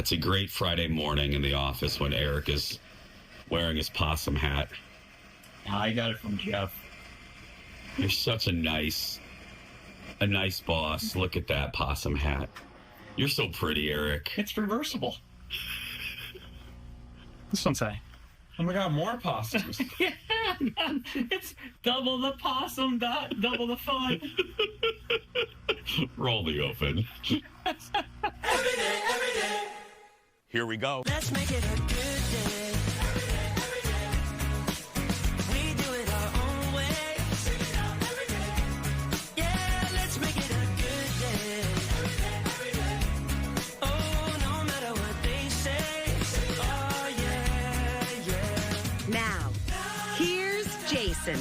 It's a great Friday morning in the office when Eric is wearing his possum hat. I got it from Jeff. You're such a nice boss. Look at that possum hat. You're so pretty, Eric. It's reversible. This one's say. Oh my God, more possums. Yeah, man. It's double the possum, double the fun. Roll the open. Every day. Here we go. Let's make it a good day. Every day. We do it our own way. Sing it out every day. Yeah, let's make it a good day. Every day. Oh, no matter what they say. Oh, yeah. Now, here's Jason.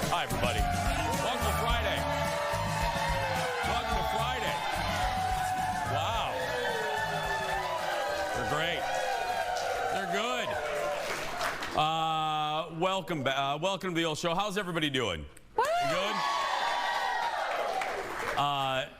Hi, everybody. Welcome to Friday. Welcome to Friday. Wow. They're great. They're good. Welcome back. Welcome to the old show. How's everybody doing? Good?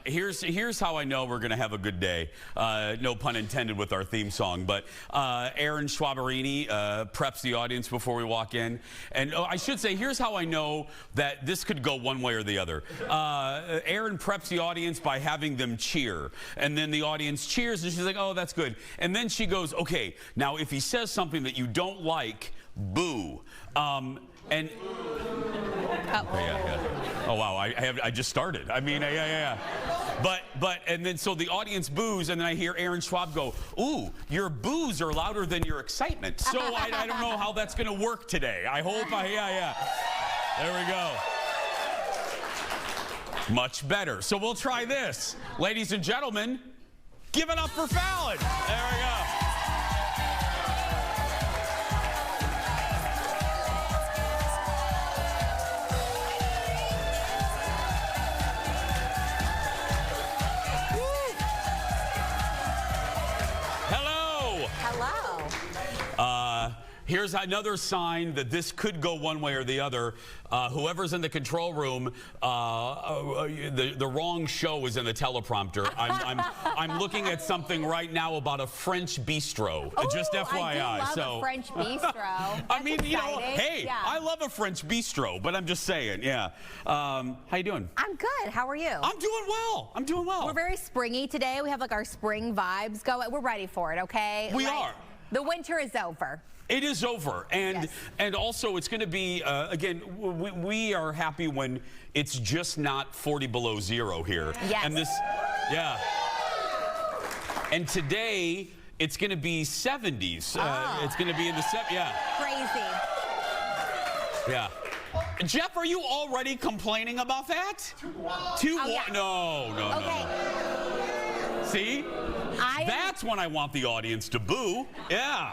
Here's how I know we're going to have a good day. No pun intended with our theme song, but Aaron Schwaberini preps the audience before we walk in. And I should say, here's how I know that this could go one way or the other. Aaron preps the audience by having them cheer. And then the audience cheers, and she's like, oh, that's good. And then she goes, okay, now if he says something that you don't like, boo. Okay, yeah. Oh wow, I just started. I mean, yeah. But and then so the audience boos, and then I hear Aaron Schwab go, "Ooh, your boos are louder than your excitement." So I don't know how that's going to work today. I hope yeah. There we go. Much better. So we'll try this, ladies and gentlemen. Give it up for Falen. There we go. Here's another sign that this could go one way or the other. Whoever's in the control room, the wrong show is in the teleprompter. I'm looking at something right now about a French bistro. Ooh, just FYI. I do love a French bistro. I mean, exciting. You know, hey, yeah. I love a French bistro, but I'm just saying, yeah. How you doing? I'm good. How are you? I'm doing well. We're very springy today. We have like our spring vibes going. We're ready for it, okay? We are. The winter is over. It is over, and yes. And also it's going to be again. We are happy when it's just not 40 below zero here. Yes. And this, yeah. And today it's going to be 70s. It's going to be in the yeah. Crazy. Yeah. Jeff, are you already complaining about that? Too warm. Yeah. No. Okay. See? That's when I want the audience to boo. Yeah.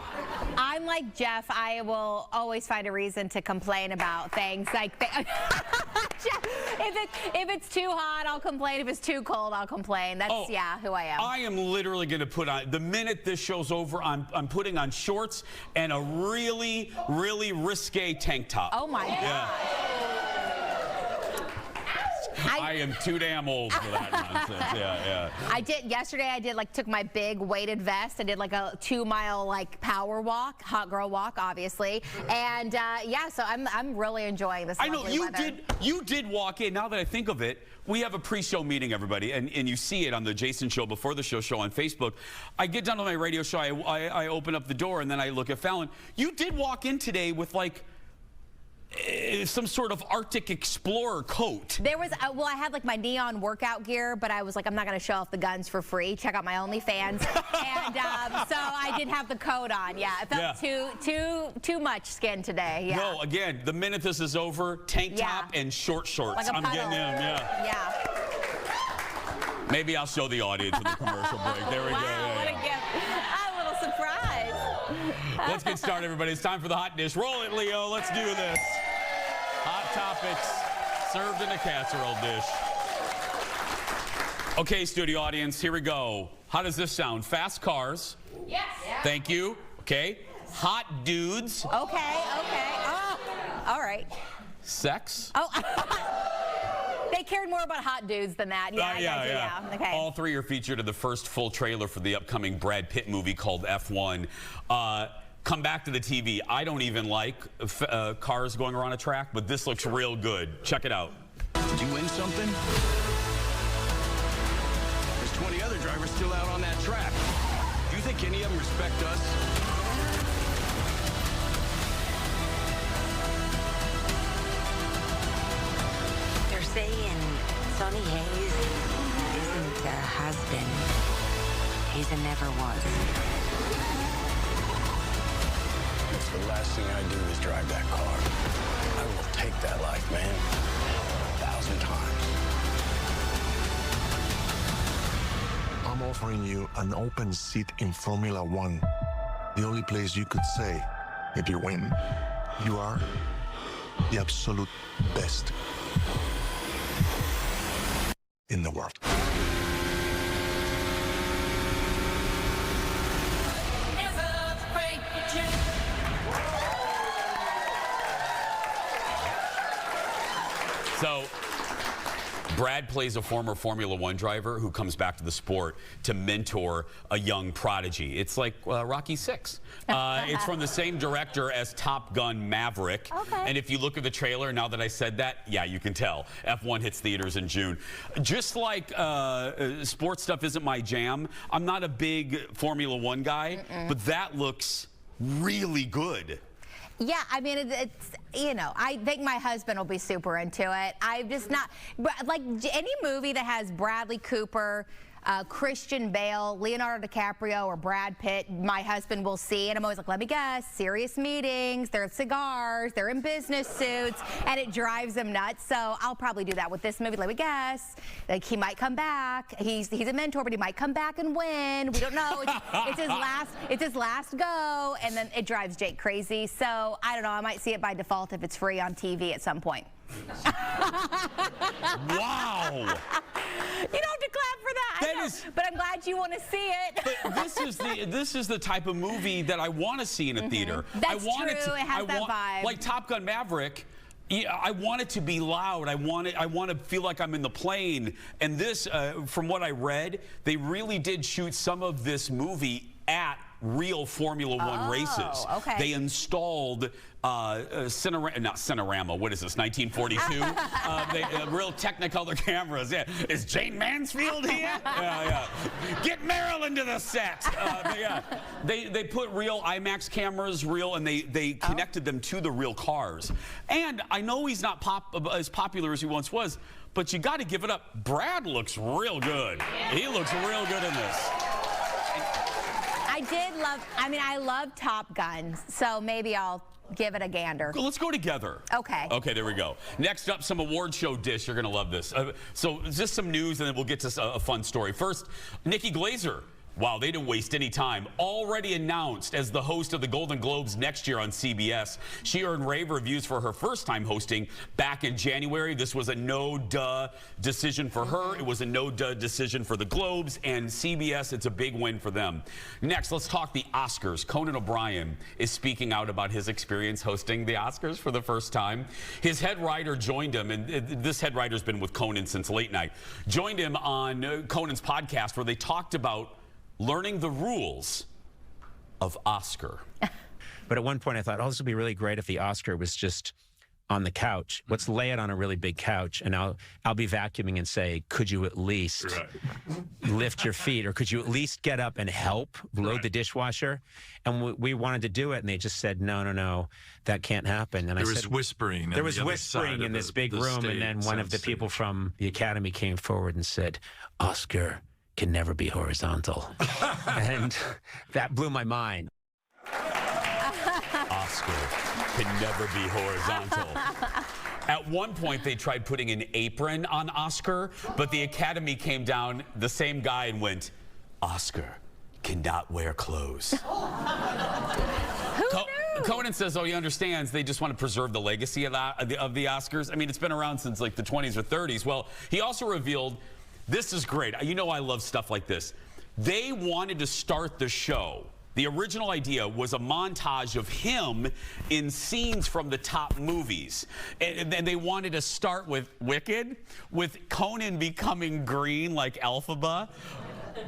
I'm like Jeff. I will always find a reason to complain about things. Like, Jeff, if it's too hot, I'll complain. If it's too cold, I'll complain. That's who I am. I am literally going to put on, the minute this show's over, I'm putting on shorts and a really, really risque tank top. Oh my God. Yeah. I am too damn old for that nonsense. Yeah. Yesterday I took my big weighted vest. I did like a 2-mile power walk, hot girl walk, obviously. And so I'm really enjoying this. I know you did walk in. Now that I think of it, we have a pre-show meeting, everybody, and you see it on the Jason Show Before the Show on Facebook. I get done with my radio show, I open up the door, and then I look at Falen. You did walk in today with some sort of Arctic Explorer coat. There was, I had my neon workout gear, but I was like, I'm not going to show off the guns for free. Check out my OnlyFans. And so I did have the coat on. Yeah, it felt too much skin today. Yeah. No, again, the minute this is over, tank top and short shorts. Like I'm getting in. Yeah. Maybe I'll show the audience in the commercial break. There we go. Wow, what a gift. Let's get started, everybody. It's time for the hot dish. Roll it, Leo. Let's do this. Hot topics served in a casserole dish. Okay, studio audience, here we go. How does this sound? Fast cars. Yes. Thank you. Okay. Hot dudes. Okay. Oh, all right. Sex. Oh, they cared more about hot dudes than that. Yeah. Okay. All three are featured in the first full trailer for the upcoming Brad Pitt movie called F1. Come back to the TV. I don't even like cars going around a track, but this looks real good. Check it out. Did you win something? There's 20 other drivers still out on that track. Do you think any of them respect us? They're saying Sonny Hayes isn't a husband. He's a never was. If the last thing I do is drive that car, I will take that life, man. 1,000 times. I'm offering you an open seat in Formula One. The only place you could say, if you win, you are the absolute best in the world. So, Brad plays a former Formula One driver who comes back to the sport to mentor a young prodigy. It's like Rocky VI. It's from the same director as Top Gun Maverick. Okay. And if you look at the trailer, now that I said that, yeah, you can tell. F1 hits theaters in June. Just like sports stuff isn't my jam, I'm not a big Formula One guy, but that looks really good. Yeah, I mean, it's, you know, I think my husband will be super into it. I'm just not, like, any movie that has Bradley Cooper, Christian Bale, Leonardo DiCaprio, or Brad Pitt, my husband will see, and I'm always like, let me guess, serious meetings, they're at cigars, they're in business suits, and it drives him nuts. So I'll probably do that with this movie. Let me guess, like, he might come back. He's a mentor, but he might come back and win. We don't know. It's his last go, and then it drives Jake crazy. So I don't know. I might see it by default if it's free on TV at some point. Wow. You don't have to clap for that. I know, but I'm glad you want to see it. But this is the type of movie that I want to see in a theater. That's true. It has that vibe. Like Top Gun Maverick. Yeah, I want it to be loud. I want to feel like I'm in the plane. And this, from what I read, they really did shoot some of this movie at real Formula One races. Okay. They installed not Cinerama, what is this, 1942? Real Technicolor cameras. Yeah. Is Jane Mansfield here? Yeah. Get Marilyn to the set. Yeah. They put real IMAX cameras, and they connected them to the real cars. And I know he's not as popular as he once was, but you got to give it up. Brad looks real good. He looks real good in this. I love Top Gun, so maybe I'll give it a gander. Let's go together. Okay. Okay, there we go. Next up, some award show dish. You're going to love this. So just some news, and then we'll get to a fun story. First, Nikki Glaser. Wow, they didn't waste any time. Already announced as the host of the Golden Globes next year on CBS. She earned rave reviews for her first time hosting back in January. This was a no-duh decision for her. It was a no-duh decision for the Globes, and CBS, it's a big win for them. Next, let's talk the Oscars. Conan O'Brien is speaking out about his experience hosting the Oscars for the first time. His head writer joined him, and this head writer's been with Conan since late night, joined him on Conan's podcast where they talked about learning the rules of Oscar. But at one point I thought, oh, this would be really great if the Oscar was just on the couch. Let's lay it on a really big couch, and I'll be vacuuming and say, could you at least lift your feet, or could you at least get up and help load the dishwasher? And we wanted to do it, and they just said, no, that can't happen. And there was whispering. There was whispering in this big room, and then one of the people from the Academy came forward and said, Oscar can never be horizontal. And that blew my mind. Oscar can never be horizontal. At one point, they tried putting an apron on Oscar, but the Academy came down, the same guy, and went, Oscar cannot wear clothes. Who knew? Conan says, oh, he understands they just want to preserve the legacy of the Oscars. I mean, it's been around since like the 20s or 30s. Well, he also revealed, this is great. You know I love stuff like this. They wanted to start the show. The original idea was a montage of him in scenes from the top movies. And they wanted to start with Wicked, with Conan becoming green like Elphaba,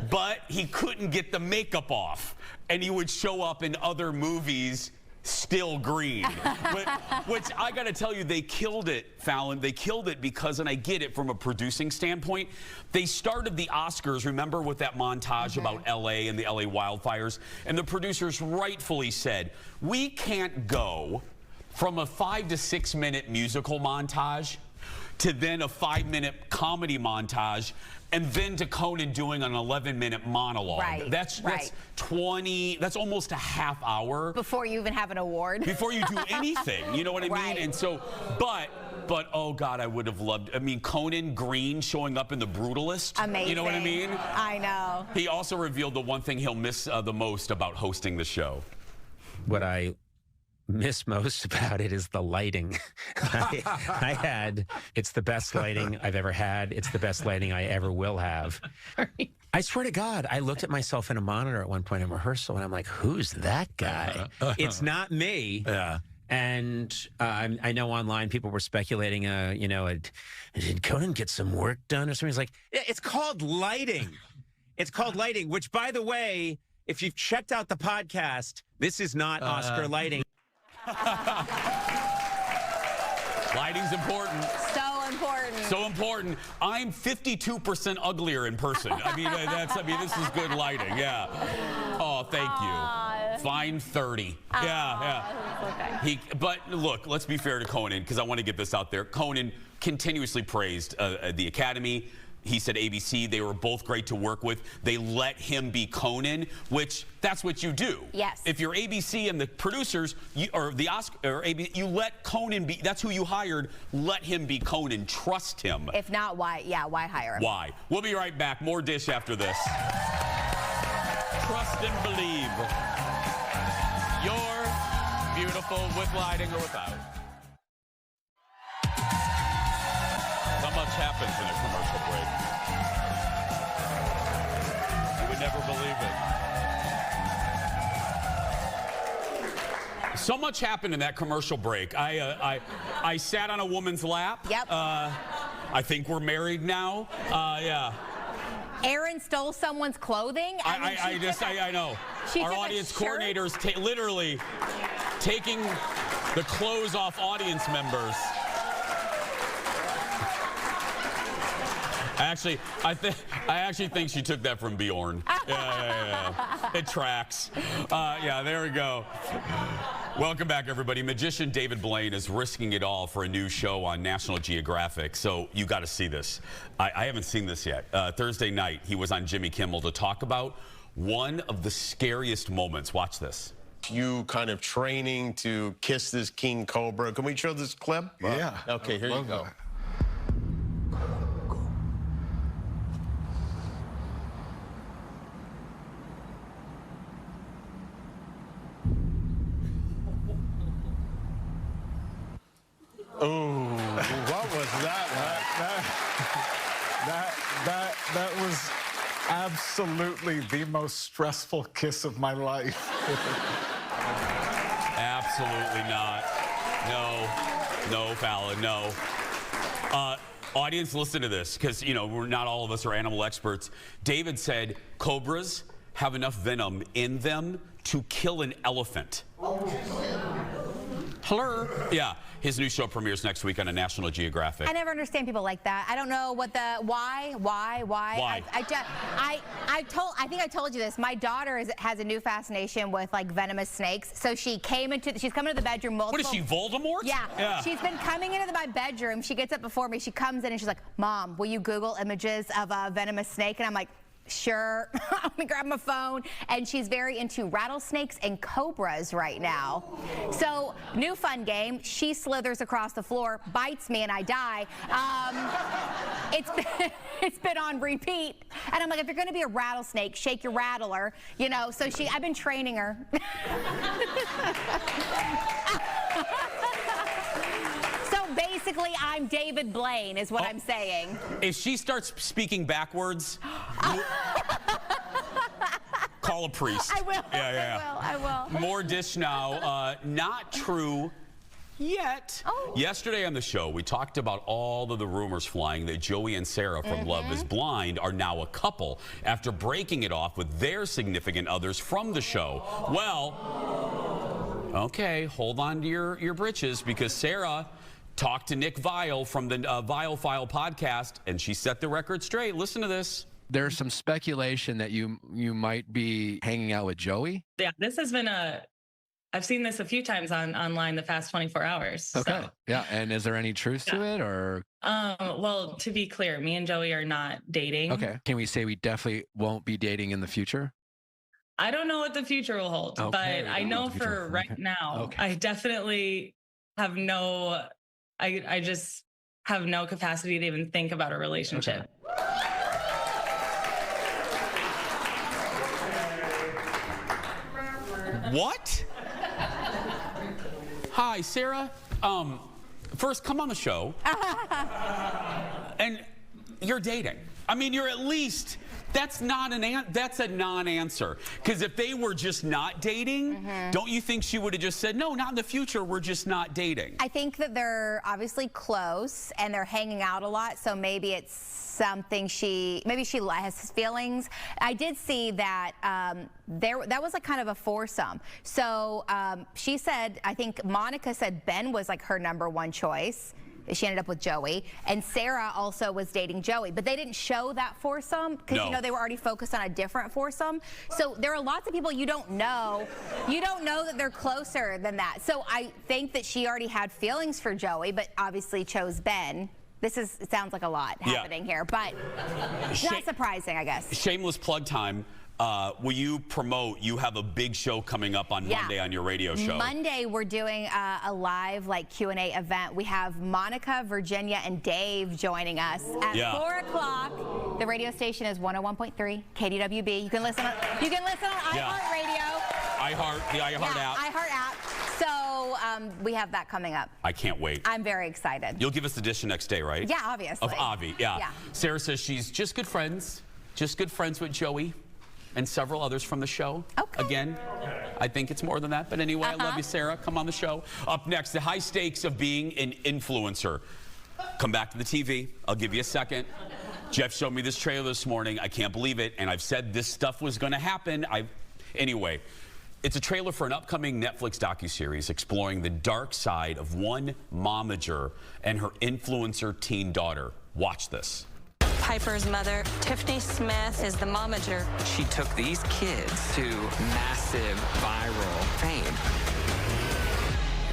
but he couldn't get the makeup off. And he would show up in other movies still green. Which I gotta tell you, they killed it, Fallon. They killed it because, and I get it from a producing standpoint, they started the Oscars, remember, with that montage about LA and the LA wildfires, and the producers rightfully said, we can't go from a 5 to 6 minute musical montage to then a 5-minute comedy montage, and then to Conan doing an 11-minute monologue. Right. That's 20, that's almost a half hour. Before you even have an award. Before you do anything, you know what I Right. mean? And so, but oh God, I would have loved, I mean, Conan Green showing up in The Brutalist. Amazing. You know what I mean? I know. He also revealed the one thing he'll miss the most about hosting the show. What I miss most about it is the lighting. I had, it's the best lighting I've ever had. It's the best lighting I ever will have. I swear to God, I looked at myself in a monitor at one point in rehearsal, and I'm like, who's that guy? It's not me. Yeah. And I know online people were speculating, you know, did Conan get some work done or something? He's like, it's called lighting. It's called lighting, which, by the way, if you've checked out the podcast, this is not Oscar lighting. Lighting's important. So important. So important. I'm 52% uglier in person. I mean, this is good lighting. Yeah. Oh, thank you. Fine 30. Yeah. Okay. But look, let's be fair to Conan, because I want to get this out there. Conan continuously praised the Academy. He said ABC, they were both great to work with. They let him be Conan, which that's what you do. Yes. If you're ABC and the producers, you let Conan be, that's who you hired, let him be Conan, trust him. If not, why? Yeah, why hire him? Why? We'll be right back. More Dish after this. Trust and believe. You're beautiful with lighting or without. Not much happens in a commercial break. You would never believe it. So much happened in that commercial break. I sat on a woman's lap. Yep. I think we're married now. Yeah. Aaron stole someone's clothing. I know. She Our took a audience shirt? coordinators literally taking the clothes off audience members. I actually think she took that from Bjorn. Yeah. It tracks. Yeah, there we go. Welcome back, everybody. Magician David Blaine is risking it all for a new show on National Geographic, so you got to see this. I haven't seen this yet. Thursday night, he was on Jimmy Kimmel to talk about one of the scariest moments. Watch this. You kind of training to kiss this king cobra. Can we show this clip? Yeah. Okay, here you go. That. Oh, what was that? That was absolutely the most stressful kiss of my life. Absolutely not. No, Fallon, no. Audience, listen to this, because, you know, not all of us are animal experts. David said cobras have enough venom in them to kill an elephant. Hello. Yeah, his new show premieres next week on a National Geographic. I never understand people like that. I don't know what the why. Why? I think I told you this. My daughter has a new fascination with like venomous snakes. So she's coming to the bedroom multiple. What is she, Voldemort? Yeah. She's been coming into my bedroom. She gets up before me. She comes in and she's like, "Mom, will you Google images of a venomous snake?" And I'm like, sure. Let me grab my phone. And she's very into rattlesnakes and cobras right now. So, new fun game. She slithers across the floor, bites me, and I die. it's been on repeat. And I'm like, if you're going to be a rattlesnake, shake your rattler, you know. So I've been training her. So basically, I'm David Blaine, is what I'm saying. If she starts speaking backwards, call a priest. I will. Yeah. I will. More dish now. Not true yet. Oh. Yesterday on the show, we talked about all of the rumors flying that Joey and Sarah from Love is Blind are now a couple after breaking it off with their significant others from the show. Well, okay, hold on to your britches, because Sarah talked to Nick Viall from the Viall File podcast, and she set the record straight. Listen to this. There's some speculation that you might be hanging out with Joey. Yeah, this has been I've seen this a few times online the past 24 hours. Okay. So. Yeah. And is there any truth to it, or? Well, to be clear, me and Joey are not dating. Okay. Can we say we definitely won't be dating in the future? I don't know what the future will hold, but I know for right now, I definitely have I just have no capacity to even think about a relationship. What? Hi, Sarah. First, come on the show. And you're dating. I mean, you're at least. That's not that's a non-answer. Because if they were just not dating, don't you think she would have just said, no, not in the future, we're just not dating? I think that they're obviously close and they're hanging out a lot, so maybe it's something maybe she has feelings. I did see that that was like kind of a foursome. So she said, I think Monica said Ben was like her #1 choice. She ended up with Joey, and Sarah also was dating Joey, but they didn't show that foursome because you know they were already focused on a different foursome. So there are lots of people you don't know that they're closer than that. So I think that she already had feelings for Joey, but obviously chose Ben. It sounds like a lot happening here, but not surprising, I guess. Shameless plug time. Will you promote? You have a big show coming up on Monday on your radio show. Monday, we're doing a live Q&A event. We have Monica, Virginia, and Dave joining us at 4 o'clock. The radio station is 101.3 KDWB. You can listen on iHeartRadio. The iHeart app. iHeart app. So we have that coming up. I can't wait. I'm very excited. You'll give us the dish the next day, right? Yeah, obviously. Of Avi, yeah. Sarah says she's just good friends with Joey and several others from the show. Okay. Again, I think it's more than that, but anyway, I love you, Sarah. Come on the show. Up next, the high stakes of being an influencer. Come back to the TV. I'll give you a second. Jeff showed me this trailer this morning. I can't believe it, and I've said this stuff was going to happen. Anyway, it's a trailer for an upcoming Netflix docuseries exploring the dark side of one momager and her influencer teen daughter. Watch this. Piper's mother, Tiffany Smith, is the momager. She took these kids to massive viral fame.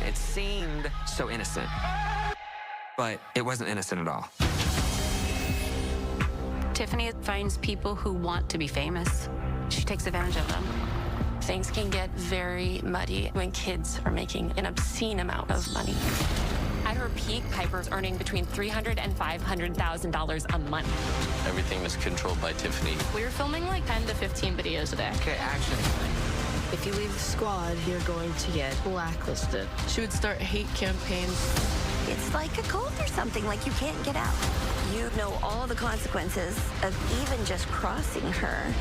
It seemed so innocent, but it wasn't innocent at all. Tiffany finds people who want to be famous. She takes advantage of them. Things can get very muddy when kids are making an obscene amount of money. At her peak, Piper's earning between $300,000 and $500,000 a month. Everything is controlled by Tiffany. We're filming like 10 to 15 videos a day. Okay, action. If you leave the squad, you're going to get blacklisted. She would start hate campaigns. It's like a cult or something, like you can't get out. You know all the consequences of even just crossing her.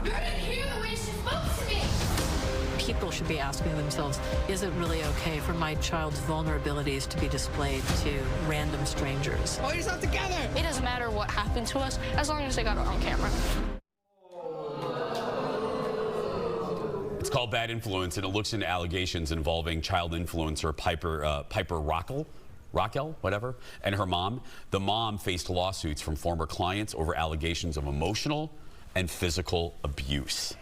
You didn't hear the way she spoke to me. People should be asking themselves, is it really okay for my child's vulnerabilities to be displayed to random strangers? Oh, you're not together. It doesn't matter what happened to us as long as they got it on camera. It's called Bad Influence, and it looks into allegations involving child influencer Piper Raquel, whatever, and her mom. The mom faced lawsuits from former clients over allegations of emotional and physical abuse.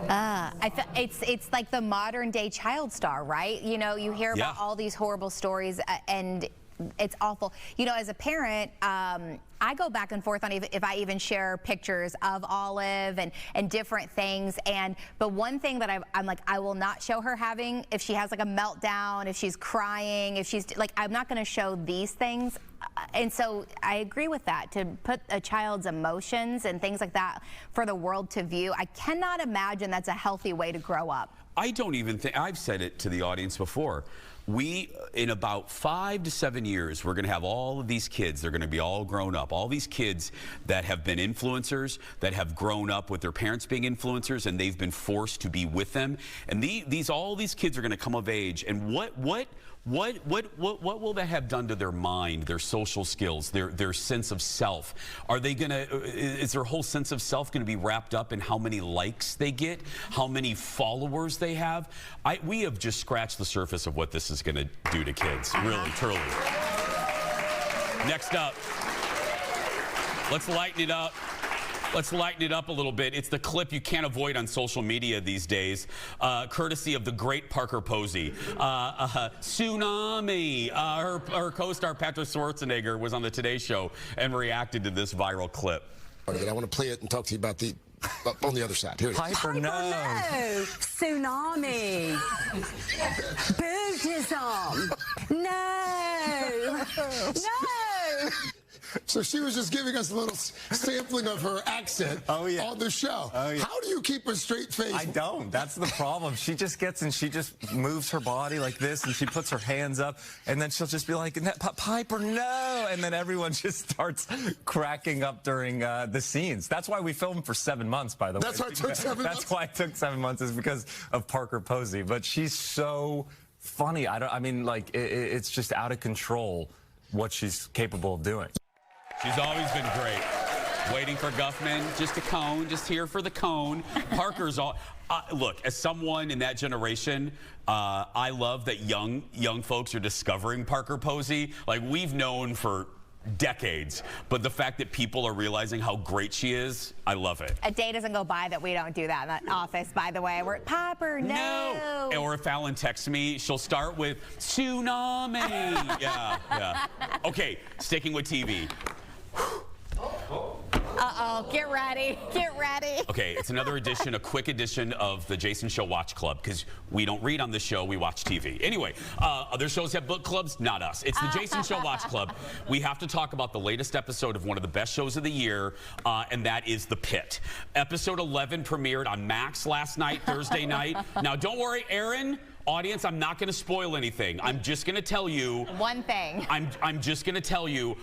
It's like the modern day child star, right? You know, you hear about all these horrible stories and it's awful. You know, as a parent, I go back and forth on if I even share pictures of Olive and different things. But one thing that I'm like, I will not show her having, if she has like a meltdown, if she's crying, if she's like, I'm not going to show these things. And so I agree with that, to put a child's emotions and things like that for the world to view. I cannot imagine that's a healthy way to grow up. I don't even think, I've said it to the audience before. In about 5 to 7 years, we're going to have all of these kids. They're going to be all grown up. All these kids that have been influencers, that have grown up with their parents being influencers, and they've been forced to be with them. And all these kids are going to come of age. And what will that have done to their mind, their social skills, their sense of self? Are they gonna, is their whole sense of self gonna be wrapped up in how many likes they get, how many followers they have? We have just scratched the surface of what this is gonna do to kids, really, truly. Next up, let's lighten it up. Let's lighten it up a little bit. It's the clip you can't avoid on social media these days, courtesy of the great Parker Posey. Tsunami. Her co-star Patrick Schwarzenegger was on the Today Show and reacted to this viral clip. I want to play it and talk to you about on the other side. Here it is. Piper, no. Tsunami. Buddhism. No. No. So she was just giving us a little sampling of her accent on the show. Oh, yeah. How do you keep a straight face? I don't. That's the problem. She just gets and she just moves her body like this, and she puts her hands up, and then she'll just be like, Piper, no! And then everyone just starts cracking up during the scenes. That's why we filmed for 7 months, by the way. That's why it took 7 months? That's why it took 7 months, is because of Parker Posey. But she's so funny. It's just out of control what she's capable of doing. She's always been great. Waiting for Guffman, just a cone, just here for the cone. Parker's all. Look, as someone in that generation, I love that young folks are discovering Parker Posey. Like, we've known for decades, but the fact that people are realizing how great she is, I love it. A day doesn't go by that we don't do that in that office, by the way. We're Piper, no. Or if Fallon texts me, she'll start with tsunami. Yeah. Okay, sticking with TV. Uh-oh, get ready, get ready. Okay, it's another edition, a quick edition of the Jason Show Watch Club, because we don't read on this show, we watch TV. Anyway, other shows have book clubs, not us. It's the Jason Show Watch Club. We have to talk about the latest episode of one of the best shows of the year, and that is The Pitt. Episode 11 premiered on Max last night, Thursday night. Now, don't worry, Aaron, audience, I'm not going to spoil anything. I'm just going to tell you. One thing. I'm just going to tell you.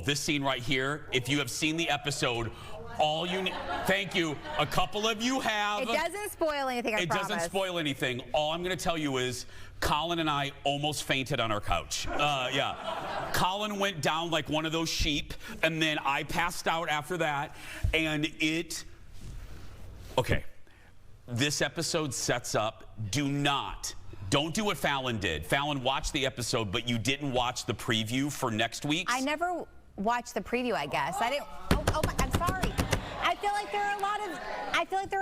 This scene right here, if you have seen the episode, all you need, thank you, a couple of you have. It doesn't spoil anything, I promise. It doesn't spoil anything. All I'm going to tell you is Colin and I almost fainted on our couch. Yeah. Colin went down like one of those sheep, and then I passed out after that, and okay, this episode sets up, don't do what Fallon did. Fallon watched the episode, but you didn't watch the preview for next week's. I never watched the preview, I guess. I didn't. I'm sorry. I feel like there are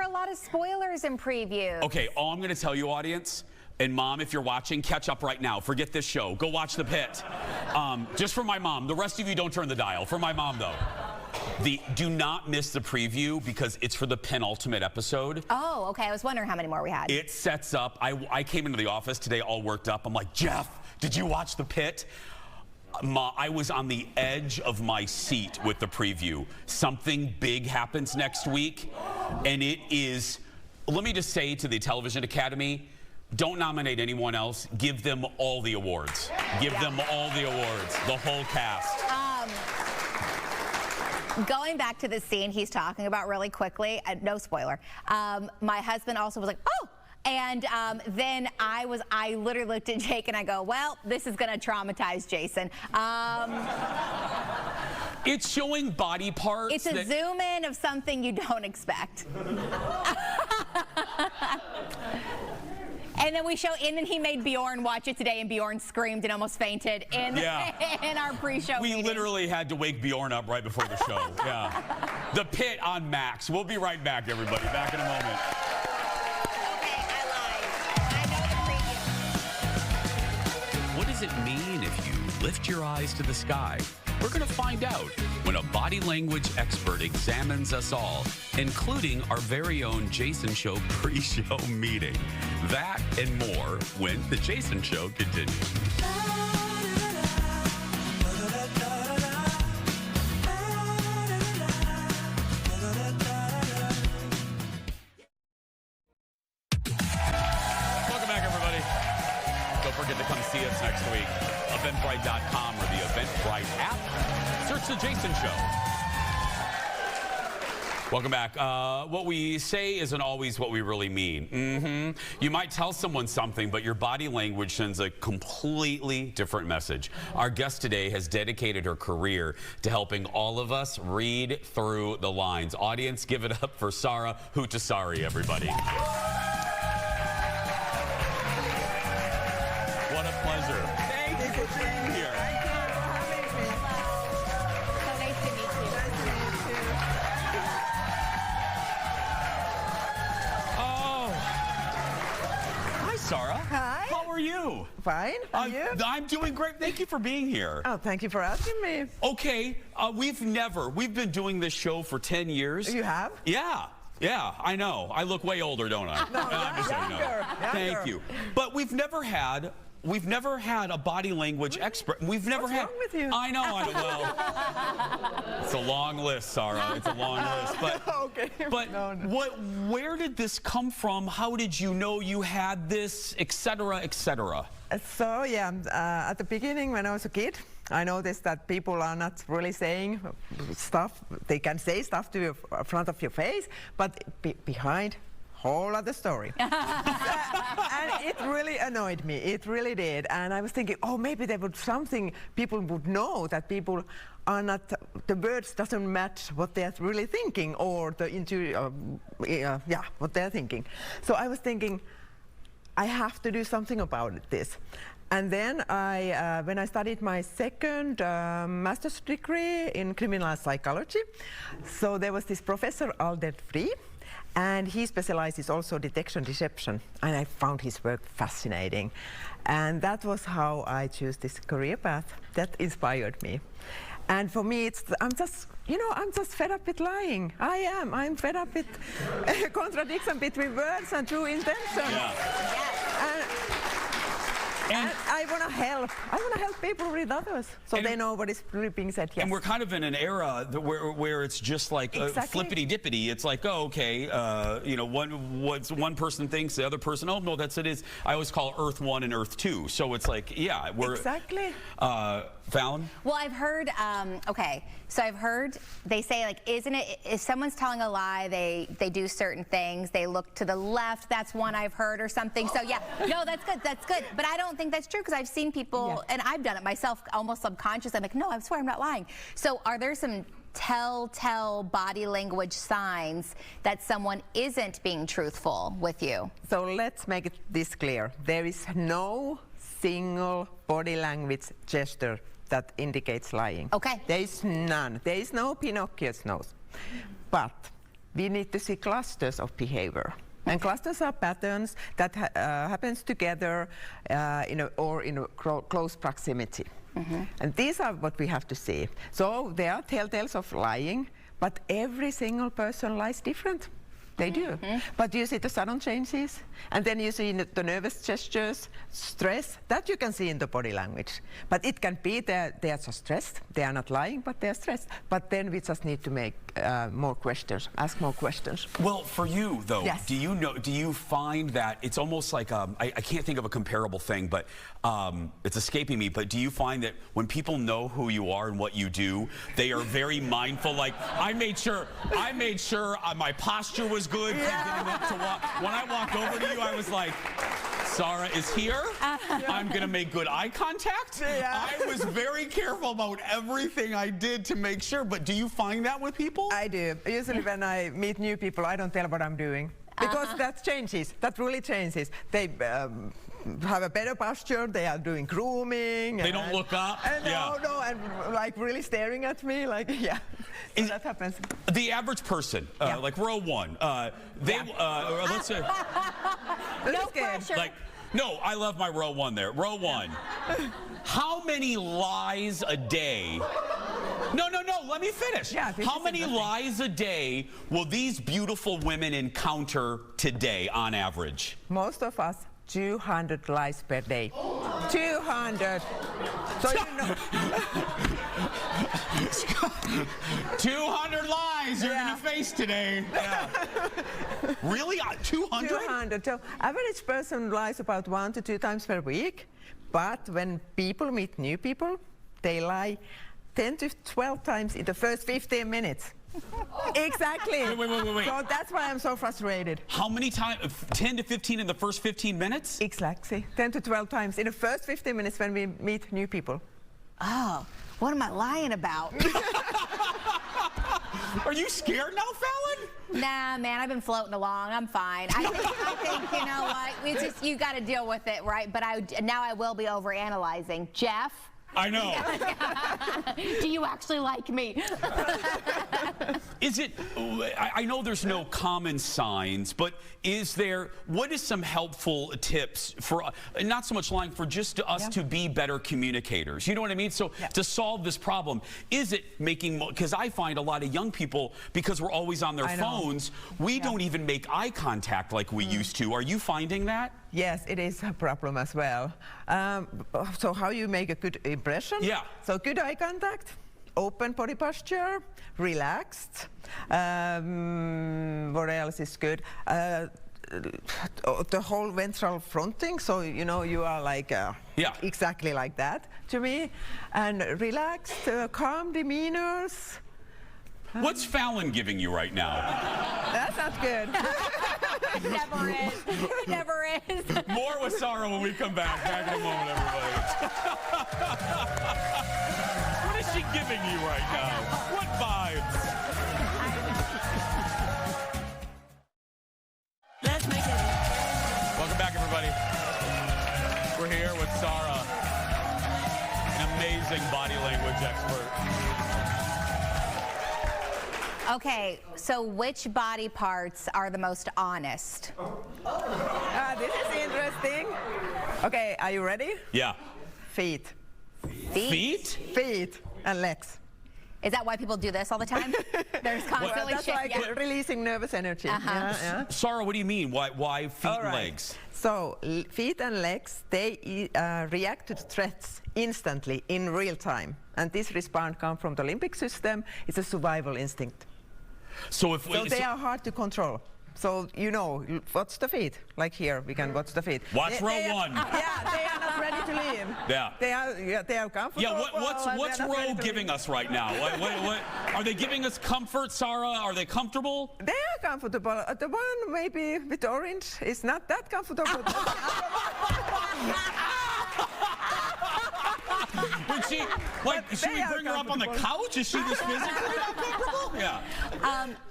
a lot of spoilers in preview. Okay, all I'm going to tell you, audience, and Mom, if you're watching, catch up right now. Forget this show. Go watch The Pitt. Just for my mom. The rest of you don't turn the dial. For my mom, though. Do not miss the preview, because it's for the penultimate episode. Oh, okay. I was wondering how many more we had. It sets up. I came into the office today all worked up. I'm like, Jeff, did you watch The Pitt? I was on the edge of my seat with the preview. Something big happens next week, and it is, let me just say to the Television Academy, don't nominate anyone else. Give them all the awards. Give them all the awards, the whole cast. Going back to the scene he's talking about really quickly, no spoiler, my husband also was like, oh! And then I literally looked at Jake and I go, well, this is gonna traumatize Jason. It's showing body parts. It's a zoom in of something you don't expect. And then and then he made Bjorn watch it today, and Bjorn screamed and almost fainted in our pre-show meeting. We literally had to wake Bjorn up right before the show. Yeah. The Pitt on Max. We'll be right back, everybody. Back in a moment. Okay, I lied. I know the preview. What does it mean if you lift your eyes to the sky? We're going to find out when a body language expert examines us all, including our very own Jason Show pre-show meeting. That and more when The Jason Show continues. forget to come see us next week. Eventbrite.com or the Eventbrite app. Search The Jason Show. Welcome back. What we say isn't always what we really mean. You might tell someone something, but your body language sends a completely different message. Our guest today has dedicated her career to helping all of us read through the lines. Audience, give it up for Sarah Hutasari, everybody. What a pleasure. Thank you for being here. Sarah. Hi. How are you? Fine. How are you? I'm doing great. Thank you for being here. Oh, thank you for asking me. Okay. We've been doing this show for 10 years. You have? Yeah. Yeah, I know. I look way older, don't I? No, I'm just saying, younger. Thank you. But we've never had a body language expert. We've never What's had. wrong with you? I know. Well, it's a long list, Sarah. It's a long list. But okay. But where did this come from? How did you know you had this, et cetera, et cetera? So yeah, at the beginning when I was a kid, I noticed that people are not really saying stuff. They can say stuff to you in front of your face, but behind. Whole other story. And it really annoyed me. It really did. And I was thinking, oh, maybe there would something people would know, that people are not, the words doesn't match what they're really thinking, or the what they're thinking. So I was thinking, I have to do something about this. And then when I studied my second master's degree in criminal psychology, so there was this professor, Albert Free, and he specializes also detection deception, and I found his work fascinating. And that was how I chose this career path. That inspired me. And for me, I'm just fed up with lying. I'm fed up with contradiction between words and true intention. Yeah. And I want to help. I want to help people read others, so they know what is really being said. Yes. And we're kind of in an era where it's just like flippity dippity. It's like, oh, okay, one person thinks, the other person, oh no, that's it is. I always call Earth 1 and Earth 2. So it's like, yeah, we're exactly. Fallon? Well, I've heard. Okay, so I've heard they say, like, isn't it if someone's telling a lie, they do certain things, they look to the left. That's one I've heard or something. So yeah, no, that's good. That's good. But I don't think that's true, because I've seen people, and I've done it myself, almost subconscious. I'm like, no, I swear I'm not lying. So are there some telltale body language signs that someone isn't being truthful with you? So let's make it this clear. There is no single body language gesture that indicates lying. Okay. There is none. There is no Pinocchio's nose. But we need to see clusters of behavior. And clusters are patterns that happens together in close proximity. And these are what we have to see. So there are telltales of lying, but every single person lies different. They do. But you see the sudden changes, and then you see the nervous gestures, stress, that you can see in the body language. But it can be that they are just stressed, they are not lying, but they are stressed. But then we just need to make more questions, ask more questions. Well, for you though, yes. do you find that it's almost like, I can't think of a comparable thing, but it's escaping me, but do you find that when people know who you are and what you do, they are very mindful, like, I made sure my posture was good. When I walked over to you, I was like, Sarah is here. I'm going to make good eye contact. I was very careful about everything I did to make sure. But do you find that with people? I do. Usually when I meet new people, I don't tell what I'm doing. Because that changes. That really changes. They have a better posture. They are doing grooming. They don't look up. No, and like really staring at me. Like, yeah. So that happens. The average person, like row one, let's say. No pressure. Like, no, I love my row one there. Row one. How many lies a day? No, let me finish. How many lies a day will these beautiful women encounter today on average? Most of us 200 lies per day. 200. So you know. 200 lies you're going to face today. Yeah. Really? 200? 200. So average person lies about 1 to 2 times per week. But when people meet new people, they lie 10 to 12 times in the first 15 minutes. Exactly. Wait. So that's why I'm so frustrated. How many times? 10 to 15 in the first 15 minutes? Exactly. 10 to 12 times in the first 15 minutes when we meet new people. Oh, what am I lying about? Are you scared now, Falen? Nah, man, I've been floating along. I'm fine. I think you know what? It's just, you got to deal with it, right? But now I will be overanalyzing. Jeff? I know. Do you actually like me? Is it, I know there's no common signs, but what is some helpful tips for, not so much lying, for just us to be better communicators? You know what I mean? So to solve this problem, is it making, because I find a lot of young people, because we're always on their phones, we don't even make eye contact like we used to. Are you finding that? Yes, it is a problem as well. So how you make a good impression? Yeah. So good eye contact, open body posture, relaxed. What else is good? The whole ventral fronting, so you know you are like exactly like that to me, and relaxed, calm demeanors. What's Falen giving you right now? That's not good. It never is. It never is. More with Sarah when we come back. Back in a moment, everybody. What is she giving you right now? What vibes? Let's make it. Welcome back, everybody. We're here with Sarah, an amazing body language expert. Okay, so which body parts are the most honest? This is interesting. Okay, are you ready? Yeah. Feet. Feet? Feet and legs. Is that why people do this all the time? There's constantly That's like releasing nervous energy. Sarah, what do you mean? Why feet and legs? So feet and legs, they react to the threats instantly in real time. And this response comes from the limbic system. It's a survival instinct. So they are hard to control. So you know, watch the feet. Like here, we can watch the feet. Watch row one. Yeah, they are not ready to leave. Yeah. They are comfortable. Yeah. What's row giving us right now? What are they giving us? Comfort, Sarah? Are they comfortable? They are comfortable. The one maybe with orange is not that comfortable. Should we bring her up on the couch? Is she this physically uncomfortable? Yeah.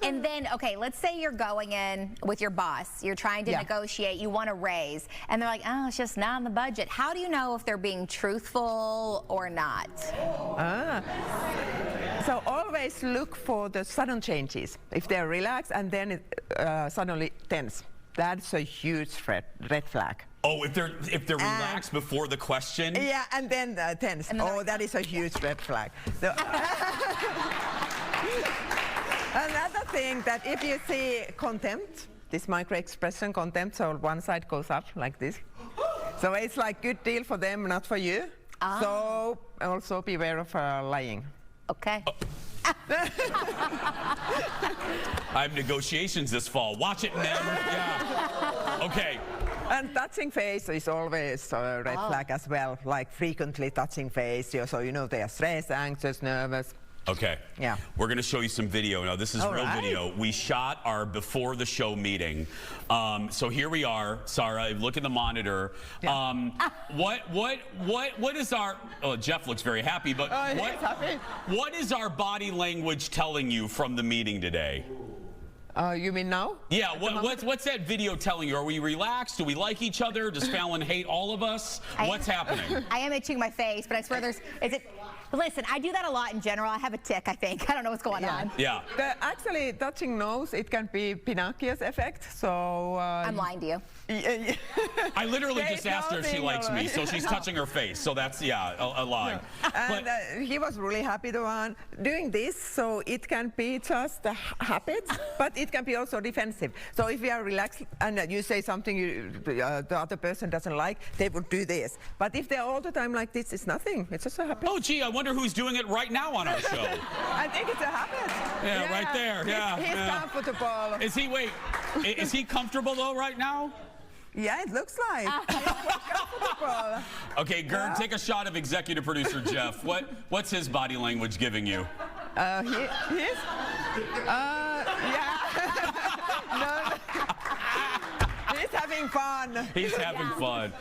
And then, okay, let's say you're going in with your boss. You're trying to negotiate. You want a raise. And they're like, oh, it's just not in the budget. How do you know if they're being truthful or not? So always look for the sudden changes. If they're relaxed and then suddenly tense, that's a huge red flag. Oh, if they're relaxed before the question? Yeah, and then tense. Oh, that is a huge red flag. So, another thing that if you see contempt, this micro-expression contempt, so one side goes up like this. So it's like good deal for them, not for you. So also beware of lying. Okay. I have negotiations this fall. Watch it, men. Yeah. Okay. And touching face is always a red flag as well, like frequently touching face, so you know they are stressed, anxious, nervous. Okay. Yeah. We're going to show you some video. Now, this is real video. We shot our before the show meeting. So here we are, Sarah. Look at the monitor. Yeah. What is our? Oh, Jeff looks very happy. But what is our body language telling you from the meeting today? You mean now? Yeah. What's that video telling you? Are we relaxed? Do we like each other? Does Falen hate all of us? What's happening? I am itching my face, but I swear is it? Listen, I do that a lot in general. I have a tick, I think. I don't know what's going on. Yeah. Actually, touching nose, it can be Pinocchio's effect. So I'm lying to you. I literally just asked her if she likes me, so she's touching her face. So that's, a lie. And he was really happy doing this, so it can be just a habit. But it can be also defensive. So if we are relaxed and you say something the other person doesn't like, they would do this. But if they're all the time like this, it's nothing. It's just a habit. Oh, gee, I wonder who's doing it right now on our show. I think it's a habit. Yeah, right there. Yeah. He's comfortable. Is he, wait, is he comfortable though right now? Yeah, it looks like. Comfortable. Okay, Gerd, take a shot of executive producer Jeff. What's his body language giving you? Yeah. No. He's having fun. He's having fun.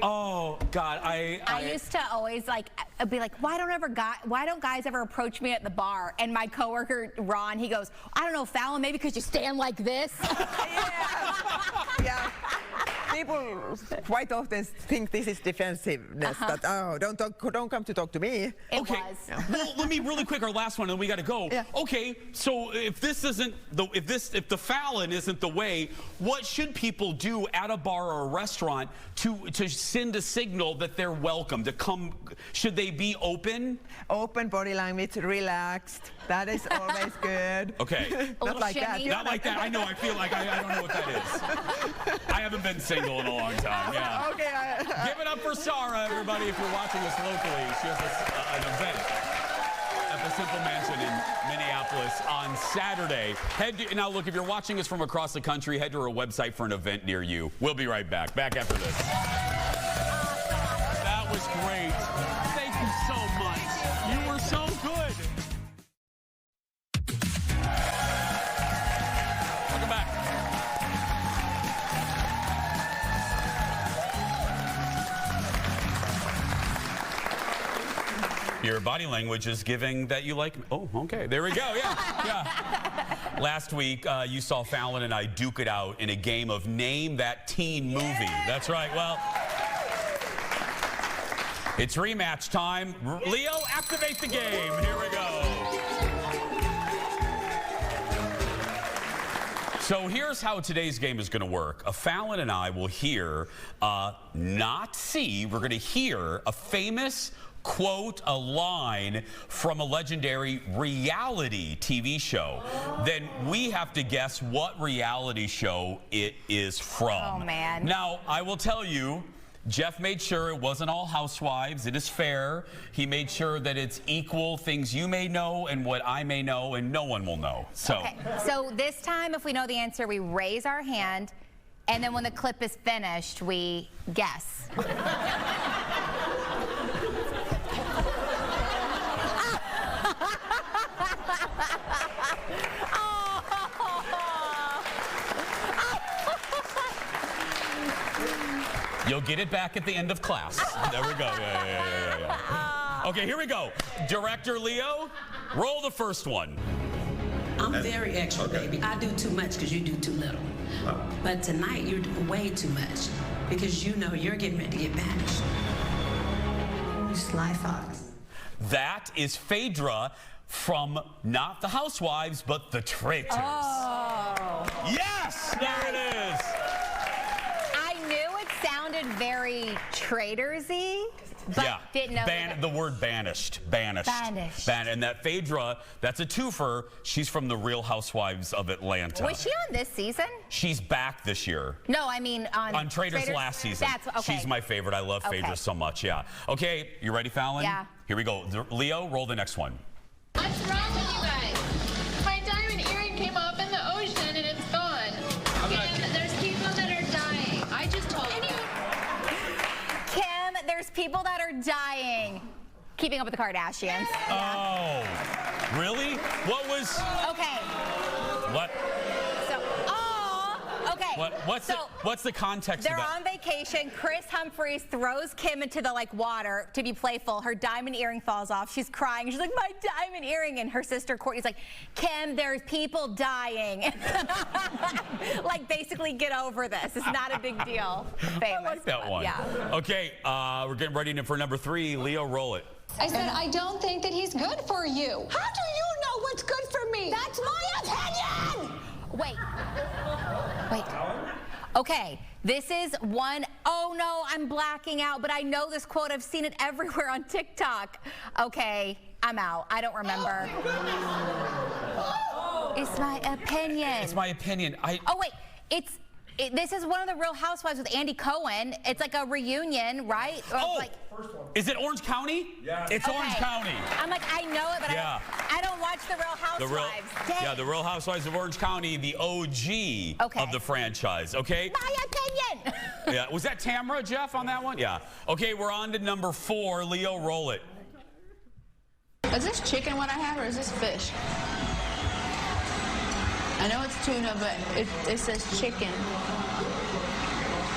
Oh God, I used to always be like, why don't guys ever approach me at the bar? And my coworker Ron, he goes, I don't know, Fallon, maybe because you stand like this. Yeah. People quite often think this is defensiveness. That don't come to talk to me. It was. Well, let me really quick, our last one, and we got to go. Yeah. Okay, so if this isn't if the Fallon isn't the way, what should people do at a bar or a restaurant to send a signal that they're welcome to come? Should they be open? Open body language, relaxed. That is always good. Okay. Not like that. Not like that. I know. I feel like I don't know what that is. I haven't been single in a long time. Yeah. Okay. Give it up for Sarah, everybody, if you're watching us locally. She has an event at the Simple Mansion in Minneapolis on Saturday. Now, look, if you're watching us from across the country, head to our website for an event near you. We'll be right back. Back after this. That was great. Thank you so much. You were so good. Welcome back. Your body language is giving that you like me. Oh, okay. There we go. Yeah. Last week, you saw Fallon and I duke it out in a game of Name That Teen Movie. That's right. Well, it's rematch time. Leo, activate the game. Here we go. So here's how today's game is going to work. Fallon and I will hear, not see, we're going to hear a famous quote, a line from a legendary reality TV show. Then we have to guess what reality show it is from. Oh, man. Now, I will tell you, Jeff made sure it wasn't all housewives. It is fair. He made sure that it's equal things you may know and what I may know and no one will know. So, okay. So this time, if we know the answer, we raise our hand, and then when the clip is finished, we guess. You'll get it back at the end of class. There we go. Yeah. Okay, here we go. Director Leo, roll the first one. I'm very extra, baby. I do too much because you do too little. But tonight, you're doing way too much because you know you're getting ready to get banished. You sly fox. That is Phaedra from not the Housewives, but the Traitors. Oh. Yes! There it is. I knew it sounded very traitorsy, but didn't know. The word banished. Banished. And that Phaedra, that's a twofer. She's from the Real Housewives of Atlanta. Was she on this season? She's back this year. No, I mean on Traitors last season. That's okay. She's my favorite. I love Phaedra so much. Yeah. Okay, you ready, Fallon? Yeah. Here we go. Leo, roll the next one. What's wrong with you guys? My diamond earring came up in the ocean and it's gone. And there's people that are dying. I just told you. Kim, there's people that are dying. Keeping Up with the Kardashians. Oh, really? What was? Okay. What? So, okay. What's the context of that? They're on vacation. Chris Humphries throws Kim into the water to be playful. Her diamond earring falls off. She's crying. She's like, my diamond earring. And her sister Courtney's like, Kim, there's people dying. Basically get over this. It's not a big deal. Famous. I like that one. Yeah. Okay, we're getting ready for number 3. Leo, roll it. I said, I don't think that he's good for you. How do you know what's good for me? That's my opinion! Wait. Okay, this is one. Oh no, I'm blacking out, but I know this quote. I've seen it everywhere on TikTok. Okay, I'm out. I don't remember. It's my opinion. It's my opinion. Oh, wait. This is one of the Real Housewives with Andy Cohen. It's like a reunion, right? Or like, is it Orange County? Yeah. It's Orange County. I'm like, I know it, but I don't watch the Real Housewives. The Real Housewives of Orange County, the OG of the franchise, okay? My opinion. Yeah. Was that Tamra, Jeff, on that one? Yeah. Okay, we're on to number 4. Leo, roll it. Is this chicken what I have, or is this fish? I know it's tuna, but it says chicken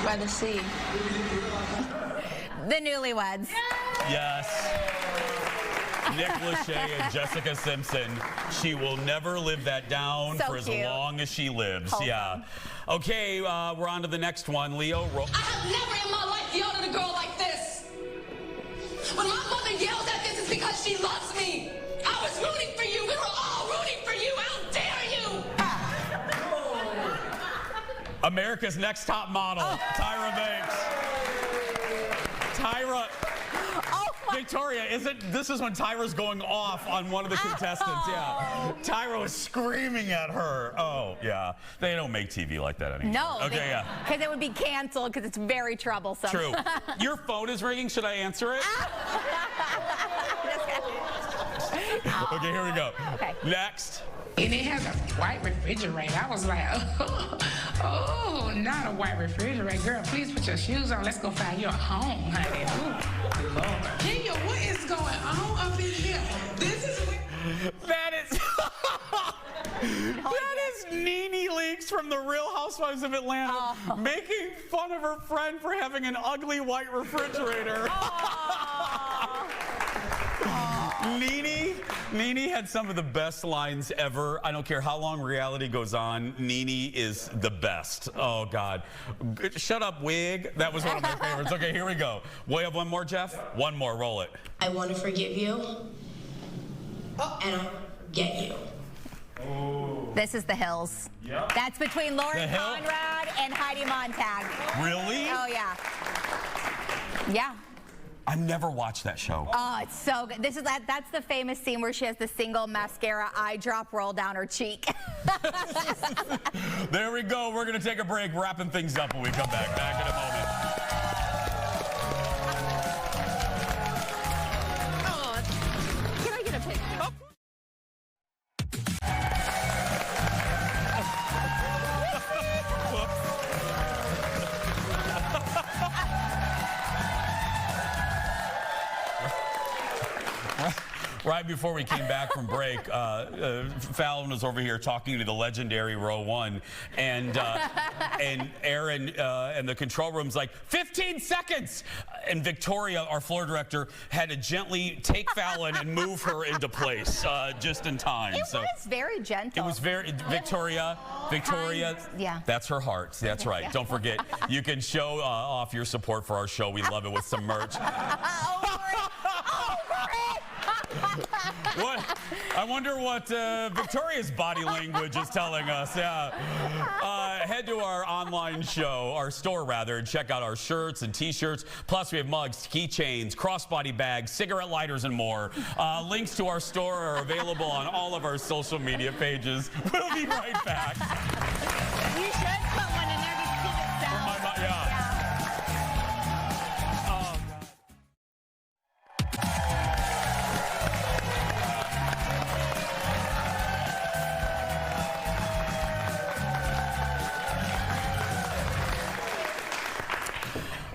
by the sea. The Newlyweds. Yes. Nick Lachey and Jessica Simpson. She will never live that down for as long as she lives. Yeah. Okay, we're on to the next one. Leo, roll. I have never in my life yelled at a girl like this. When my mother yells at this, it's because she loves me. I was rooting for you. We were all rooting for you. How dare you? America's Next Top Model, Tyra Banks. Tyra. Victoria, this is when Tyra's going off on one of the contestants. Yeah. Tyra was screaming at her. Oh, yeah. They don't make TV like that anymore. No. Okay, yeah. Because it would be canceled because it's very troublesome. True. Your phone is ringing. Should I answer it? Okay, here we go. Okay. Next. And it has a white refrigerator. I was like, oh, not a white refrigerator. Girl, please put your shoes on. Let's go find you a home, honey. Ooh, Lord. Kenya, what is going on up in here? This is That is Nene Leakes from the Real Housewives of Atlanta making fun of her friend for having an ugly white refrigerator. Nene had some of the best lines ever. I don't care how long reality goes on. Nene is the best. Oh, God. Shut up, wig. That was one of my favorites. Okay, here we go. We have one more, Jeff? One more. Roll it. I want to forgive you, and I'll forget you. This is The Hills. Yep. That's between Lauren Conrad and Heidi Montag. Really? Oh, yeah. Yeah. I've never watched that show. Oh, it's so good. That's the famous scene where she has the single mascara eye drop roll down her cheek. There we go. We're going to take a break, wrapping things up when we come back. Back in a moment. Oh, can I get a picture? Right before we came back from break, Fallon was over here talking to the legendary Row 1, and Aaron and the control room's like, 15 seconds! And Victoria, our floor director, had to gently take Fallon and move her into place just in time. It was very gentle. It was very, Victoria, yeah. That's her heart. That's right. Yeah. Don't forget, you can show off your support for our show. We love it with some merch. What? I wonder what Victoria's body language is telling us. Yeah. Head to our online show, our store rather, and check out our shirts and t-shirts. Plus, we have mugs, keychains, crossbody bags, cigarette lighters, and more. Links to our store are available on all of our social media pages. We'll be right back. You should put one in there to keep it sound. Yeah.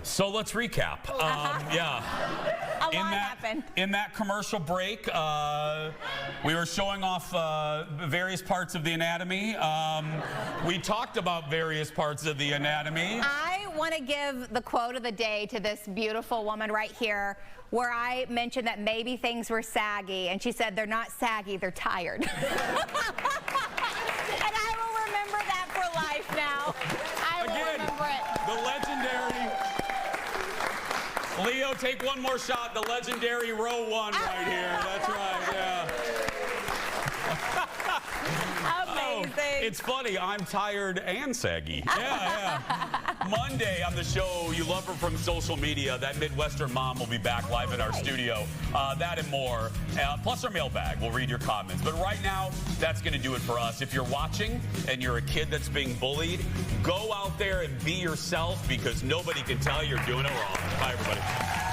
So let's recap. Yeah. A lot happened. In that commercial break, we were showing off various parts of the anatomy. We talked about various parts of the anatomy. I want to give the quote of the day to this beautiful woman right here, where I mentioned that maybe things were saggy, and she said they're not saggy, they're tired. And I will remember that for life now. I will remember it. The legendary... Leo, take one more shot. The legendary Row 1 right here. That's right, yeah. Amazing. It's funny. I'm tired and saggy. Yeah. Monday on the show, you love her from social media. That Midwestern mom will be back live in our studio. That and more. Plus our mailbag. We'll read your comments. But right now, that's going to do it for us. If you're watching and you're a kid that's being bullied, go out there and be yourself because nobody can tell you're doing it wrong. Bye, everybody.